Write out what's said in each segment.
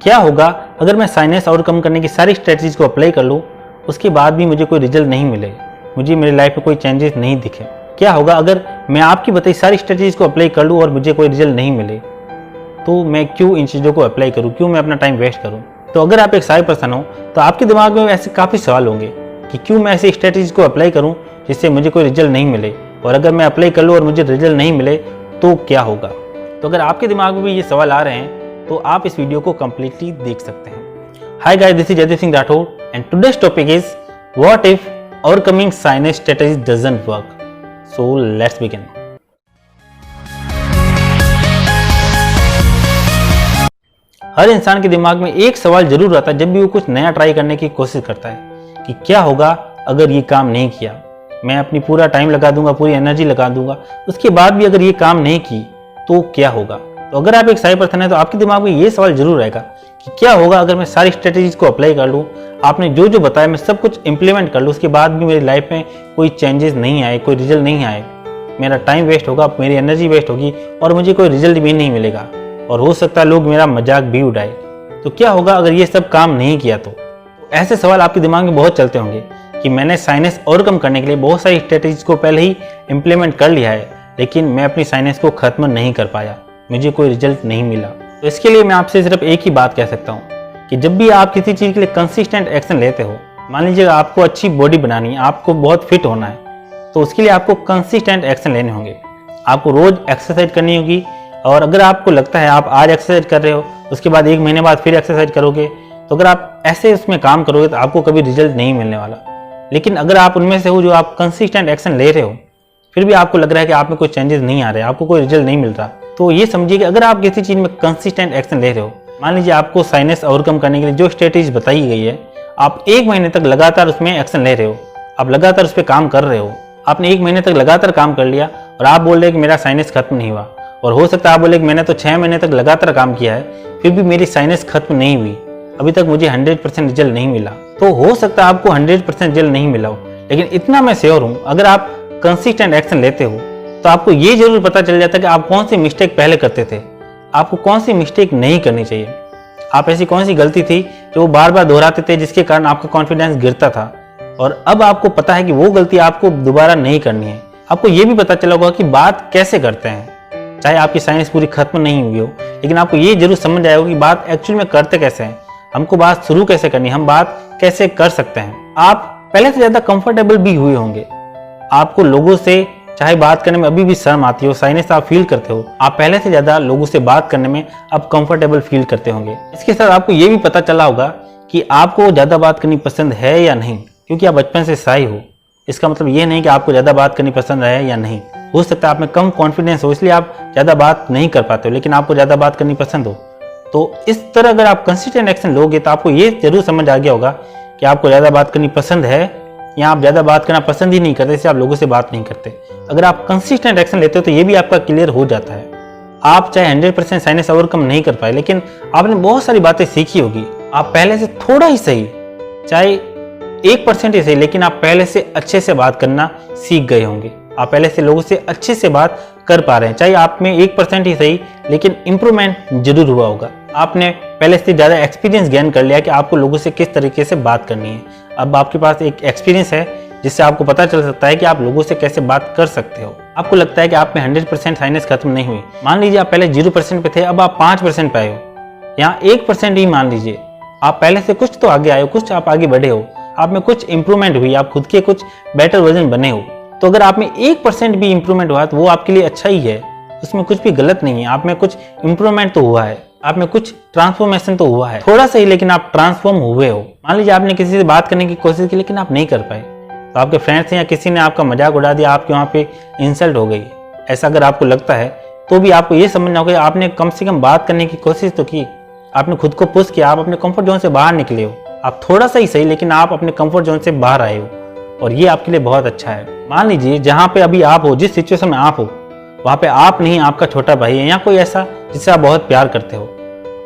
क्या होगा अगर मैं साइनस ओवरकम करने की सारी स्ट्रेटजीज को अप्लाई कर लूँ, उसके बाद भी मुझे कोई रिजल्ट नहीं मिले, मुझे मेरी लाइफ में कोई चेंजेस नहीं दिखे? क्या होगा अगर मैं आपकी बताई सारी स्ट्रेटजीज को अप्लाई कर लूँ और मुझे कोई रिजल्ट नहीं मिले? तो मैं क्यों इन चीज़ों को अप्लाई करूँ, क्यों मैं अपना टाइम वेस्ट करूँ? तो अगर आप एक साई पर्सन हो तो आपके दिमाग में ऐसे काफ़ी सवाल होंगे कि क्यों मैं ऐसी स्ट्रेटजीज को अप्लाई करूँ जिससे मुझे कोई रिजल्ट नहीं मिले, और अगर मैं अप्लाई कर लूँ और मुझे रिजल्ट नहीं मिले तो क्या होगा? तो अगर आपके दिमाग में भी ये सवाल आ रहे हैं तो आप इस वीडियो को कंप्लीटली देख सकते हैं। Hi guys, this is Jaideep Singh Rathore and today's topic is what if overcoming sinus strategy doesn't work. So let's begin. हर इंसान के दिमाग में एक सवाल जरूर आता है जब भी वो कुछ नया ट्राई करने की कोशिश करता है कि क्या होगा अगर ये काम नहीं किया, मैं अपनी पूरा टाइम लगा दूंगा, पूरी एनर्जी लगा दूंगा, उसके बाद भी अगर ये काम नहीं की तो क्या होगा? तो अगर आप एक साई पर्सन है तो आपके दिमाग में ये सवाल जरूर रहेगा कि क्या होगा अगर मैं सारी स्ट्रेटजीज को अप्लाई कर लूँ, आपने जो जो बताया मैं सब कुछ इंप्लीमेंट कर लूँ, उसके बाद भी मेरी लाइफ में कोई चेंजेस नहीं आए, कोई रिजल्ट नहीं आए, मेरा टाइम वेस्ट होगा, मेरी एनर्जी वेस्ट होगी और मुझे कोई रिजल्ट भी नहीं मिलेगा, और हो सकता है लोग मेरा मजाक भी उड़ाए। तो क्या होगा अगर ये सब काम नहीं किया? तो ऐसे सवाल आपके दिमाग में बहुत चलते होंगे कि मैंने साइनस ओवरकम करने के लिए बहुत सारी स्ट्रेटजीज को पहले ही इंप्लीमेंट कर लिया है, लेकिन मैं अपनी साइनस को खत्म नहीं कर पाया, मुझे कोई रिजल्ट नहीं मिला। तो इसके लिए मैं आपसे सिर्फ एक ही बात कह सकता हूँ कि जब भी आप किसी चीज़ के लिए कंसिस्टेंट एक्शन लेते हो, मान लीजिए आपको अच्छी बॉडी बनानी है, आपको बहुत फिट होना है, तो उसके लिए आपको कंसिस्टेंट एक्शन लेने होंगे, आपको रोज एक्सरसाइज करनी होगी। और अगर आपको लगता है आप आज एक्सरसाइज कर रहे हो, उसके बाद एक महीने बाद फिर एक्सरसाइज करोगे, तो अगर आप ऐसे उसमें काम करोगे तो आपको कभी रिजल्ट नहीं मिलने वाला। लेकिन अगर आप उनमें से हो जो आप कंसिस्टेंट एक्शन ले रहे हो, फिर भी आपको लग रहा है कि आप में कोई चेंजेस नहीं आ रहे, आपको कोई रिजल्ट नहीं मिल रहा, तो ये समझिए कि अगर आप किसी चीज़ में कंसिस्टेंट एक्शन ले रहे हो, मान लीजिए आपको साइनस ओवरकम करने के लिए जो स्ट्रेटजी बताई गई है, आप एक महीने तक लगातार उसमें एक्शन ले रहे हो, आप लगातार उस पर काम कर रहे हो, आपने एक महीने तक लगातार काम कर लिया और आप बोल रहे हैं कि मेरा साइनस खत्म नहीं हुआ, और हो सकता है आप बोले कि मैंने तो 6 महीने तक लगातार काम किया है फिर भी मेरी साइनस खत्म नहीं हुई, अभी तक मुझे 100% रिजल्ट नहीं मिला। तो हो सकता है आपको 100% रिजल्ट नहीं मिला हो, लेकिन इतना मैं श्योर हूँ अगर आप कंसिस्टेंट एक्शन लेते हो तो आपको ये जरूर पता चल जाता है कि आप कौन सी मिस्टेक पहले करते थे, आपको कौन सी मिस्टेक नहीं करनी चाहिए, आप ऐसी कौन सी गलती थी जो वो बार बार दोहराते थे जिसके कारण आपका कॉन्फिडेंस गिरता था, और अब आपको पता है कि वो गलती आपको दोबारा नहीं करनी है। आपको ये भी पता चला होगा कि बात कैसे करते हैं, चाहे आपकी साइंस पूरी खत्म नहीं हुई हो, लेकिन आपको ये जरूर समझ आया होगा कि बात एक्चुअल में करते कैसे हैं, हमको बात शुरू कैसे करनी है, हम बात कैसे कर सकते हैं। आप पहले से ज्यादा कंफर्टेबल भी हुए होंगे, आपको लोगों से चाहे बात करने में अभी भी शर्म आती हो, साइनस आप फील करते हो, आप पहले से ज्यादा लोगों से बात करने में अब कंफर्टेबल फील करते होंगे। इसके साथ आपको ये भी पता चला होगा कि आपको ज्यादा बात करनी पसंद है या नहीं, क्योंकि आप बचपन से साई हो। इसका मतलब ये नहीं कि आपको ज्यादा बात करनी पसंद है या नहीं, हो सकता है आप में कम कॉन्फिडेंस हो इसलिए आप ज्यादा बात नहीं कर पाते हो, लेकिन आपको ज्यादा बात करनी पसंद हो। तो इस तरह अगर आप कंसिस्टेंट एक्शन लोगे तो आपको ये जरूर समझ आ गया होगा कि आपको ज्यादा बात करनी पसंद है या आप ज्यादा बात करना पसंद ही नहीं करते, इसलिए आप लोगों से बात नहीं करते। अगर आप कंसिस्टेंट एक्शन लेते हो तो ये भी आपका क्लियर हो जाता है। आप चाहे 100% साइनस ओवरकम नहीं कर पाए, लेकिन आपने बहुत सारी बातें सीखी होगी, आप पहले से थोड़ा ही सही, चाहे 1% ही सही, लेकिन आप पहले से अच्छे से बात करना सीख गए होंगे, आप पहले से लोगों से अच्छे से बात कर पा रहे हैं, चाहे आप में 1% ही सही, लेकिन इंप्रूवमेंट जरूर हुआ होगा। आपने पहले से ज़्यादा एक्सपीरियंस गेन कर लिया कि आपको लोगों से किस तरीके से बात करनी है। अब आपके पास एक एक्सपीरियंस है जिससे आपको पता चल सकता है कि आप लोगों से कैसे बात कर सकते हो। आपको लगता है कि आप में 100% साइनस खत्म नहीं हुई, मान लीजिए आप पहले 0% पे थे, अब आप 5% पे आए हो, यहाँ 1% ही मान लीजिए, आप पहले से कुछ तो आगे आए हो, कुछ आप आगे बढ़े हो, आप में कुछ इंप्रूवमेंट हुई, आप खुद के कुछ बेटर वर्जन बने हो। तो अगर आप में 1% भी इंप्रूवमेंट हुआ तो वो आपके लिए अच्छा ही है, उसमें कुछ भी गलत नहीं है, आप में कुछ इंप्रूवमेंट तो हुआ है, आप में कुछ ट्रांसफॉर्मेशन तो हुआ है, थोड़ा सा ही, लेकिन आप ट्रांसफॉर्म हुए हो। मान लीजिए आपने किसी से बात करने की कोशिश की लेकिन आप नहीं कर पाए, तो आपके फ्रेंड्स या किसी ने आपका मजाक उड़ा दिया, आपके वहाँ पे इंसल्ट हो गई, ऐसा अगर आपको लगता है तो भी आपको ये समझना होगा आपने कम से कम बात करने की कोशिश तो की, आपने खुद को पुश किया, आप अपने कंफर्ट जोन से बाहर निकले हो, आप थोड़ा सा ही सही लेकिन आप अपने कंफर्ट जोन से बाहर आए हो, और ये आपके लिए बहुत अच्छा है। मान लीजिए जहाँ पे अभी आप हो, जिस सिचुएशन में आप हो, वहाँ पे आप नहीं, आपका छोटा भाई है या कोई ऐसा जिससे आप बहुत प्यार करते हो,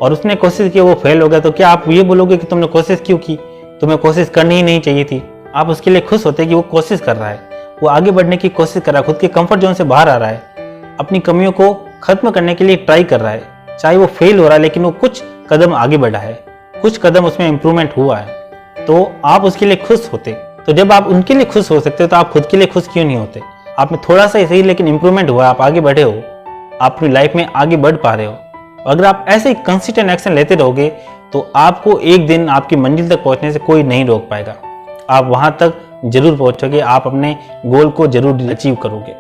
और उसने कोशिश की, वो फेल हो गया, तो क्या आप ये बोलोगे कि तुमने कोशिश क्यों की, तुम्हें कोशिश करनी ही नहीं चाहिए थी? आप उसके लिए खुश होते कि वो कोशिश कर रहा है, वो आगे बढ़ने की कोशिश कर रहा है, खुद के कंफर्ट जोन से बाहर आ रहा है, अपनी कमियों को खत्म करने के लिए ट्राई कर रहा है, चाहे वो फेल हो रहा है लेकिन वो कुछ कदम आगे बढ़ा है, कुछ कदम उसमें इम्प्रूवमेंट हुआ है, तो आप उसके लिए खुश होते। तो जब आप उनके लिए खुश हो सकते हो तो आप खुद के लिए खुश क्यों नहीं होते? आप में थोड़ा सा ही सही लेकिन इम्प्रूवमेंट हुआ, आप आगे बढ़े हो, आप अपनी लाइफ में आगे बढ़ पा रहे हो। अगर आप ऐसे ही कंसिस्टेंट एक्शन लेते रहोगे तो आपको एक दिन आपकी मंजिल तक पहुंचने से कोई नहीं रोक पाएगा। आप वहां तक जरूर पहुंचोगे, आप अपने गोल को जरूर अचीव करोगे।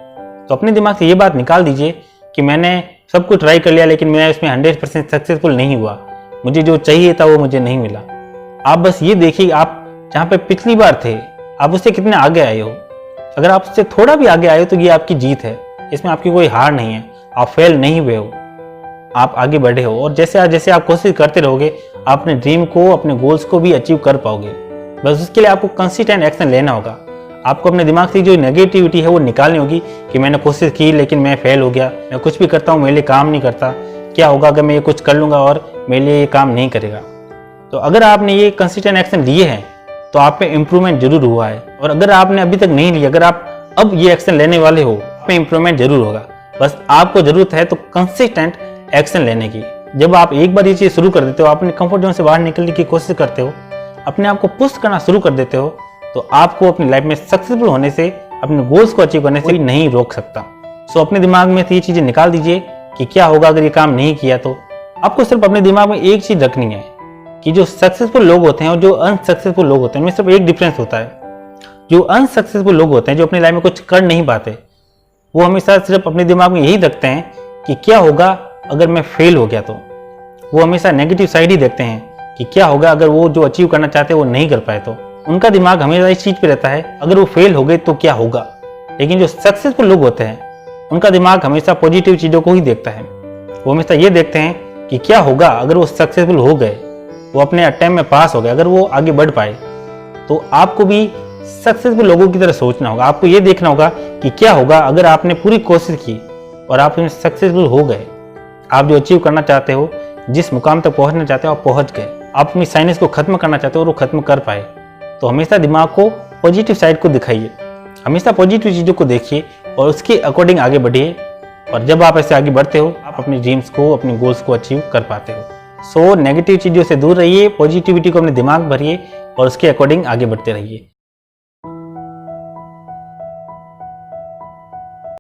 तो अपने दिमाग से ये बात निकाल दीजिए कि मैंने सब कुछ ट्राई कर लिया लेकिन मैं इसमें 100% सक्सेसफुल नहीं हुआ, मुझे जो चाहिए था वो मुझे नहीं मिला। आप बस ये देखिए आप जहाँ पे पिछली बार थे आप उससे कितने आगे आए हो। अगर आप उससे थोड़ा भी आगे आए हो तो ये आपकी जीत है, इसमें आपकी कोई हार नहीं है, आप फेल नहीं हुए हो, आप आगे बढ़े हो। और जैसे जैसे आप कोशिश करते रहोगे आप अपने ड्रीम को, अपने गोल्स को भी अचीव कर पाओगे। बस उसके लिए आपको कंसिस्टेंट एक्शन लेना होगा। आपको अपने दिमाग से जो नेगेटिविटी है वो निकालनी होगी कि मैंने कोशिश की लेकिन मैं फेल हो गया, मैं कुछ भी करता हूँ मेरे लिए काम नहीं करता, क्या होगा अगर मैं ये कुछ कर लूँगा और मेरे लिए ये काम नहीं करेगा। तो अगर आपने ये कंसिस्टेंट एक्शन लिए हैं तो आप में इम्प्रूवमेंट जरूर हुआ है। और अगर आपने अभी तक नहीं लिया, अगर आप अब ये एक्शन लेने वाले हो, आप में इम्प्रूवमेंट जरूर होगा। बस आपको जरूरत है तो कंसिस्टेंट एक्शन लेने की। जब आप एक बार ये चीज़ शुरू कर देते हो, अपने कंफर्ट जोन से बाहर निकलने की कोशिश करते हो, अपने आप को पुश करना शुरू कर देते हो, तो आपको अपनी लाइफ में सक्सेसफुल होने से, अपने गोल्स को अचीव करने से नहीं रोक सकता। सो अपने दिमाग में से ये चीज़ें निकाल दीजिए कि क्या होगा अगर ये काम नहीं किया। तो आपको सिर्फ अपने दिमाग में एक चीज़ रखनी है कि जो सक्सेसफुल लोग होते हैं और जो अनसक्सेसफुल लोग होते हैं उनमें सिर्फ एक डिफरेंस होता है। जो अनसक्सेसफुल लोग होते हैं, जो अपनी लाइफ में कुछ कर नहीं पाते, वो हमेशा सिर्फ अपने दिमाग में यही रखते हैं कि क्या होगा अगर मैं फेल हो गया। तो वो हमेशा नेगेटिव साइड ही देखते हैं कि क्या होगा अगर वो जो अचीव करना चाहते हैं वो नहीं कर पाए। तो उनका दिमाग हमेशा इस चीज़ पे रहता है अगर वो फेल हो गए तो क्या होगा। लेकिन जो सक्सेसफुल लोग होते हैं उनका दिमाग हमेशा पॉजिटिव चीज़ों को ही देखता है। वो हमेशा ये देखते हैं कि क्या होगा अगर वो सक्सेसफुल हो गए, वो अपने अटेम्प्ट में पास हो गए, अगर वो आगे बढ़ पाए। तो आपको भी सक्सेसफुल लोगों की तरह सोचना होगा। आपको ये देखना होगा कि क्या होगा अगर आपने पूरी कोशिश की और आप उसमें सक्सेसफुल हो गए। आप जो अचीव करना चाहते हो, जिस मुकाम तक पहुंचना चाहते हो आप पहुंच गए। आप अपनी साइनेस को खत्म करना चाहते हो और वो खत्म कर पाए। तो हमेशा दिमाग को पॉजिटिव साइड को दिखाइए, हमेशा पॉजिटिव चीज़ों को देखिए और उसके अकॉर्डिंग आगे बढ़िए। और जब आप ऐसे आगे बढ़ते हो आप अपने ड्रीम्स को, अपने गोल्स को अचीव कर पाते हो। सो नेगेटिव चीज़ों से दूर रहिए, पॉजिटिविटी को अपने दिमाग भरिए और उसके अकॉर्डिंग आगे बढ़ते रहिए।